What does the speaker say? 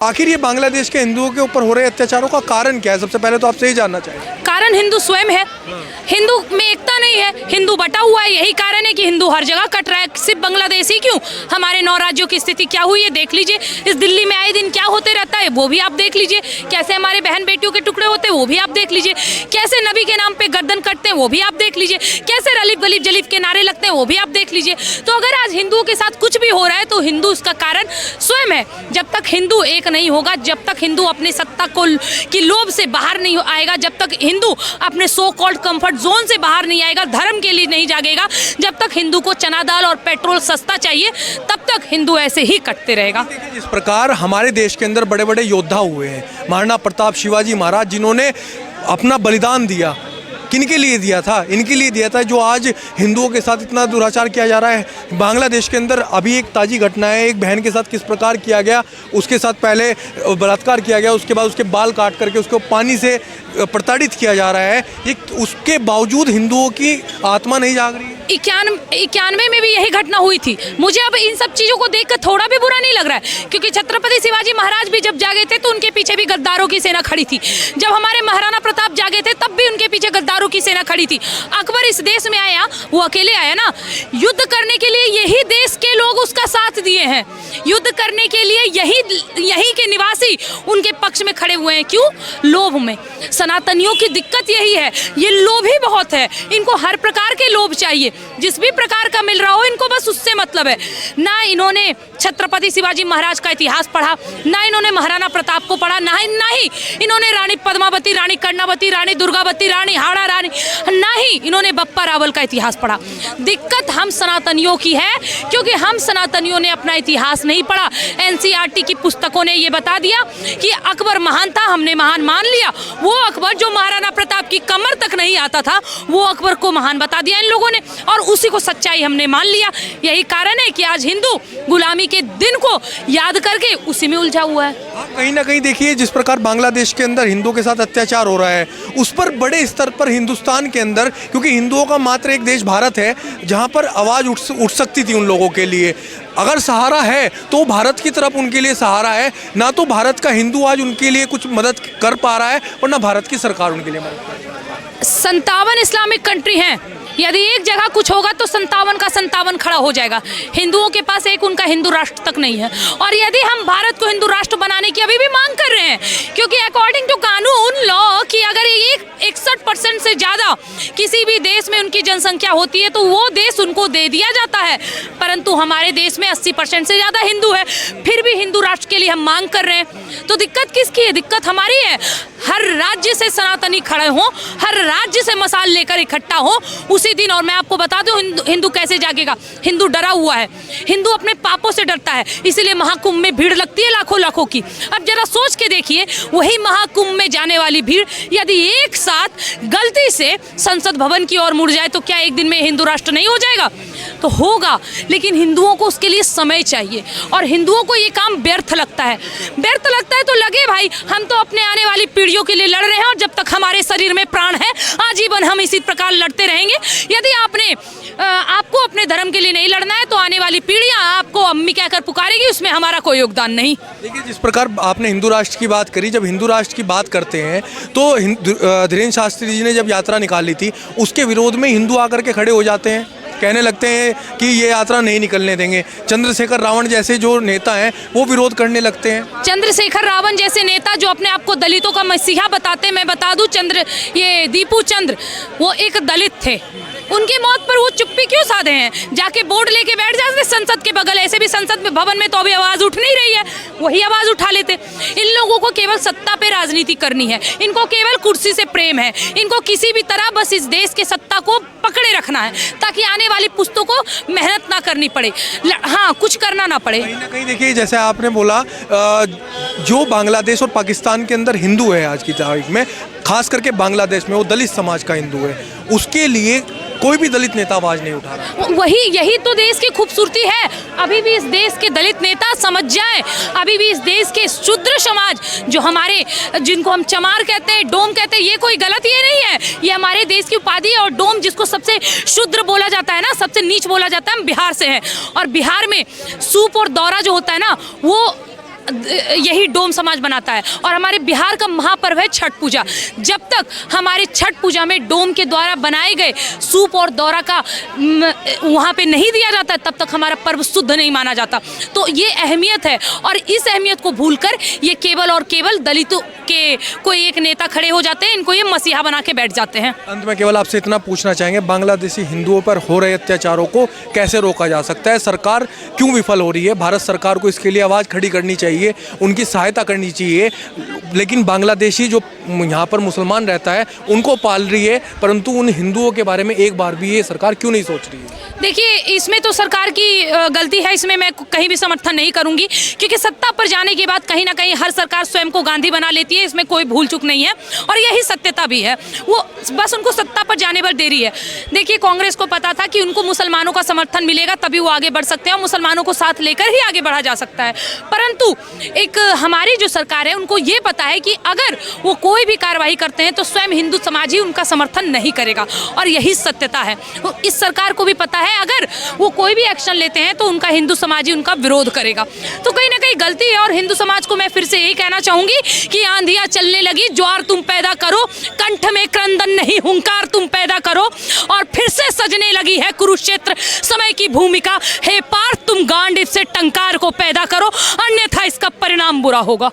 आखिर ये बांग्लादेश के हिंदुओं के ऊपर हो रहे अत्याचारों का कारण क्या है? सबसे पहले तो आपसे ही जानना चाहिए। कारण हिंदू स्वयं है। हिंदू में एकता नहीं है, हिंदू बटा हुआ है। यही कारण है कि हिंदू हर जगह कट रहा है। सिर्फ बांग्लादेश ही क्यों, हमारे 9 राज्यों की स्थिति क्या हुई है देख लीजिए। इस दिल्ली में आए दिन क्या होते रहता है वो भी आप देख लीजिए। कैसे हमारे बहन बेटियों के टुकड़े होते हैं वो भी आप देख लीजिए। कैसे नबी के नाम पे गर्दन कटते हैं वो भी आप देख लीजिए। कैसे रलीफ गलीफ जलीफ के नारे लगते हैं वो भी आप देख लीजिए। तो अगर आज हिंदुओं के साथ कुछ भी हो रहा है तो हिंदू उसका कारण स्वयं है। जब तक हिंदू एक नहीं होगा, जब तक हिंदू अपनी सत्ता को की लोभ से बाहर नहीं आएगा, जब तक हिंदू अपने सो कॉल्ड कंफर्ट जोन से बाहर नहीं आएगा, धर्म के लिए नहीं जागेगा, जब तक हिंदू को चना दाल और पेट्रोल सस्ता चाहिए, तब तक हिंदू ऐसे ही कटते रहेगा। जिस प्रकार हमारे देश के अंदर बड़े बड़े योद्धा हुए हैं, महाराणा प्रताप शिवाजी महाराज, जिन्होंने अपना बलिदान दिया, किनके लिए दिया था? इनके लिए दिया था। जो आज हिंदुओं के साथ इतना दुराचार किया जा रहा है बांग्लादेश के अंदर, अभी एक ताज़ी घटना है, एक बहन के साथ किस प्रकार किया गया, उसके साथ पहले बलात्कार किया गया, उसके बाद उसके बाल काट करके उसको पानी से प्रताड़ित किया जा रहा है। ये उसके बावजूद हिंदुओं की आत्मा नहीं जाग रही है। 91 में भी यही घटना हुई थी। मुझे अब इन सब चीज़ों को देखकर थोड़ा भी बुरा नहीं लग रहा है, क्योंकि छत्रपति शिवाजी महाराज भी जब जागे थे तो उनके पीछे भी गद्दारों की सेना खड़ी थी। जब हमारे महाराणा प्रताप जागे थे तब भी उनके पीछे गद्दारों की सेना खड़ी थी। अकबर इस देश में आया, वो अकेले आया ना, युद्ध करने के लिए यही देश के लोग उसका साथ दिए हैं। युद्ध करने के लिए यही के निवासी उनके पक्ष में खड़े हुए हैं। क्यों? लोभ में। सनातनियों की दिक्कत यही है, ये लोभी बहुत है। इनको हर प्रकार के लोभ चाहिए, जिस भी प्रकार का मिल रहा हो इनको बस उससे मतलब है। ना इन्होंने छत्रपति शिवाजी महाराज का इतिहास पढ़ा, ना इन्होंने महाराणा प्रताप को पढ़ा, ना ही इन्होंने रानी पद्मावती, रानी कर्णावती, रानी दुर्गावती, रानी हाड़ा रानी, ना ही इन्होंने बप्पा रावल का इतिहास पढ़ा। दिक्कत हम सनातनियों की है, क्योंकि हम सनातनियों ने अपना इतिहास नहीं पढ़ा। एनसीईआरटी की पुस्तकों ने ये बता दिया कि अकबर महान था, हमने महान मान लिया। वो अकबर जो महाराणा प्रताप की कमर तक नहीं आता था, वो अकबर को महान बता दिया इन लोगों ने, और उसी को सच्चाई हमने मान लिया। यही कारण है कि आज हिंदू गुलामी के दिन को याद करके उसी में उलझा हुआ है। कहीं ना कहीं देखिए, जिस प्रकार बांग्लादेश के अंदर हिंदुओं के साथ अत्याचार हो रहा है, उस पर बड़े स्तर पर हिंदुस्तान के अंदर, क्योंकि हिंदुओं का मात्र एक देश भारत है जहां पर आवाज़ उठ सकती थी उन लोगों के लिए। अगर सहारा है तो भारत की तरफ उनके लिए सहारा है, ना तो भारत का हिंदू आज उनके लिए कुछ मदद कर पा रहा है और ना भारत की सरकार उनके लिए मदद कर रही है। 57 इस्लामिक कंट्री हैं। यदि एक जगह कुछ होगा तो 57 का 57 खड़ा हो जाएगा। हिंदुओं के पास एक उनका हिंदू राष्ट्र तक नहीं है। और यदि हम भारत को हिंदू राष्ट्र बनाने की अभी भी मांग कर रहे हैं, क्योंकि अकॉर्डिंग टू कानून लॉ कि अगर 61% से ज़्यादा किसी भी देश में उनकी जनसंख्या होती है तो वो देश उनको दे दिया जाता है, परंतु हमारे देश में 80% से ज़्यादा हिंदू है, फिर भी हिंदू राष्ट्र के लिए हम मांग कर रहे हैं। तो दिक्कत किसकी है? दिक्कत हमारी है। हर राज्य से सनातनी खड़े हों, हर राज्य से मसाल लेकर इकट्ठा हो उसी दिन। और मैं आपको बता दूं हिंदू कैसे जागेगा। हिंदू डरा हुआ है, हिंदू अपने पापों से डरता है, इसीलिए महाकुंभ में भीड़ लगती है लाखों लाखों की। अब जरा सोच के देखिए, वही महाकुंभ में जाने वाली भीड़ यदि एक साथ गलती से संसद भवन की ओर मुड़ जाए तो क्या एक दिन में हिंदू राष्ट्र नहीं हो जाएगा? तो होगा, लेकिन हिंदुओं को उसके लिए समय चाहिए। और हिंदुओं को ये काम व्यर्थ लगता है। व्यर्थ लगता है तो लगे भाई, हम तो अपने आने वाली पीढ़ियों के लिए लड़ रहे हैं, और जब तक हमारे शरीर में प्राण है आजीवन हम इसी प्रकार लड़ते रहेंगे। यदि आपको अपने धर्म के लिए नहीं लड़ना है तो आने वाली पीढ़ियां आपको अम्मी कहकर पुकारेगी, उसमें हमारा कोई योगदान नहीं। देखिए, जिस प्रकार आपने हिंदू राष्ट्र की बात करी, जब हिंदू राष्ट्र की बात करते हैं तो धीरेन्द्र शास्त्री जी ने जब यात्रा निकाली थी, उसके विरोध में हिंदू आकर के खड़े हो जाते हैं, कहने लगते हैं कि ये यात्रा नहीं निकलने देंगे। चंद्रशेखर रावण जैसे जो नेता हैं वो विरोध करने लगते हैं। चंद्रशेखर रावण जैसे नेता जो अपने आप को दलितों का मसीहा बताते हैं, मैं बता दूं, ये दीपू चंद्र वो एक दलित थे। उनके मौत पर वो चुप्पी क्यों साधे हैं? जाके बोर्ड लेके बैठ जाते संसद के बगल। ऐसे भी संसद में भवन में तो अभी आवाज़ उठ नहीं रही है, वही आवाज़ उठा लेते। इन लोगों को केवल सत्ता पे राजनीति करनी है, इनको केवल कुर्सी से प्रेम है, इनको किसी भी तरह बस इस देश के सत्ता को पकड़े रखना है ताकि आने वाली पुस्तों को मेहनत ना करनी पड़े, हाँ कुछ करना ना पड़े। कहीं ना कहीं देखिए, जैसे आपने बोला, जो बांग्लादेश और पाकिस्तान के अंदर हिंदू है आज की तारीख में, खास करके बांग्लादेश में वो दलित समाज का हिंदू है, उसके लिए कोई भी दलित नेता आवाज नहीं उठा रहा। यही तो देश की खूबसूरती है। अभी भी इस देश के दलित नेता समझ जाए, अभी भी इस देश के शूद्र समाज जो हमारे, जिनको हम चमार कहते हैं, डोम कहते हैं, ये कोई गलत ये नहीं है, ये हमारे देश की उपाधि है। और डोम जिसको सबसे शूद्र बोला जाता है ना, सबसे नीच बोला जाता है, हम बिहार से हैं। और बिहार में सूप और दौरा जो होता है ना, वो यही डोम समाज बनाता है। और हमारे बिहार का महापर्व है छठ पूजा। जब तक हमारे छठ पूजा में डोम के द्वारा बनाए गए सूप और दौरा का वहाँ पे नहीं दिया जाता, तब तक हमारा पर्व शुद्ध नहीं माना जाता। तो ये अहमियत है, और इस अहमियत को भूलकर ये केवल और केवल दलितों के कोई एक नेता खड़े हो जाते हैं, इनको ये मसीहा बना के बैठ जाते हैं। अंत में केवल आपसे इतना पूछना चाहेंगे, बांग्लादेशी हिंदुओं पर हो रहे अत्याचारों को कैसे रोका जा सकता है? सरकार क्यों विफल हो रही है? भारत सरकार को इसके लिए आवाज़ खड़ी करनी चाहिए, उनकी सहायता करनी चाहिए। लेकिन बांग्लादेशी जो यहाँ पर मुसलमान रहता है उनको पाल रही है, परंतु उन हिंदुओं के बारे में एक बार भी ये सरकार क्यों नहीं सोच रही है? देखिए, इसमें तो सरकार की गलती है, इसमें मैं कहीं भी समर्थन नहीं करूंगी, क्योंकि सत्ता पर जाने के बाद कहीं ना कहीं हर सरकार स्वयं को गांधी बना लेती है, इसमें कोई भूल चूक नहीं है और यही सत्यता भी है। वो बस उनको सत्ता पर जाने पर देरी है। देखिए, कांग्रेस को पता था कि उनको मुसलमानों का समर्थन मिलेगा तभी वो आगे बढ़ सकते हैं और मुसलमानों को साथ लेकर ही आगे बढ़ा जा सकता है। परंतु एक हमारी जो सरकार है उनको ये पता है कि अगर वो कोई भी कार्रवाई करते हैं तो स्वयं हिंदू समाज ही उनका समर्थन नहीं करेगा, और यही सत्यता है। इस सरकार को भी पता है अगर वो कोई भी एक्शन लेते हैं तो उनका हिंदू समाज ही उनका विरोध करेगा। तो कहीं ना कहीं गलती है, और हिंदू समाज को मैं फिर से यही कहना चाहूंगी कि आंधियां चलने लगी, ज्वार तुम पैदा करो, कंठ में क्रंदन नहीं हुंकार तुम पैदा करो, और फिर से सजने लगी है कुरुक्षेत्र समय की भूमिका। हे पार्थ, तुम गांडीव से टंकार को पैदा करो, अन्यथा इसका परिणाम बुरा होगा।